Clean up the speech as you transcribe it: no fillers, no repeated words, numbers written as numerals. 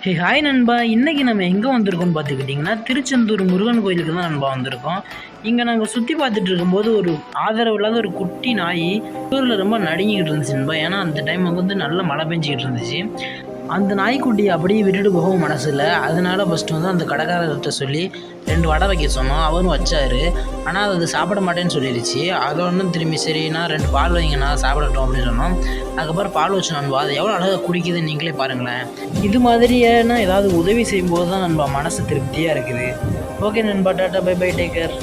Hey hi நண்பா, இன்றைக்கி நம்ம எங்கே வந்திருக்கோம்னு பார்த்துக்கிட்டிங்கன்னா திருச்செந்தூர் முருகன் கோயிலுக்கு தான் நண்பா வந்திருக்கோம். இங்கே நாங்கள் சுற்றி பார்த்துட்டு இருக்கும்போது ஒரு ஆதரவு இல்லாத ஒரு குட்டி நாய் ஊரில் ரொம்ப நடுங்கிக்கிட்டு இருந்துச்சு நண்பா. ஏன்னா அந்த டைம் வந்து நல்ல மழை பெஞ்சிக்கிட்டு இருந்துச்சு. அந்த நாய்க்குட்டியை அப்படியே விட்டுட்டு போகவும் மனசு இல்லை. அதனால ஃபஸ்ட்டு வந்து அந்த கடைக்காரர்கிட்ட சொல்லி 2 வடை வைக்க சொன்னோம். அவரும் வச்சார். ஆனால் அது சாப்பிட மாட்டேன்னு சொல்லிடுச்சு. அதை ஒன்றும் திரும்பி சரிண்ணா 2 பால் வைங்கண்ணா சாப்பிடட்டும் அப்படின்னு சொன்னோம். அதுக்கப்புறம் பால் வச்சு நண்பா. அது எவ்வளோ அழகாக குடிக்குதுன்னு நீங்களே பாருங்களேன். இது மாதிரியான ஏதாவது உதவி செய்யும்போது தான் நண்பா மனசு திருப்தியாக இருக்குது. ஓகே நண்பா, tata, bye bye, take care.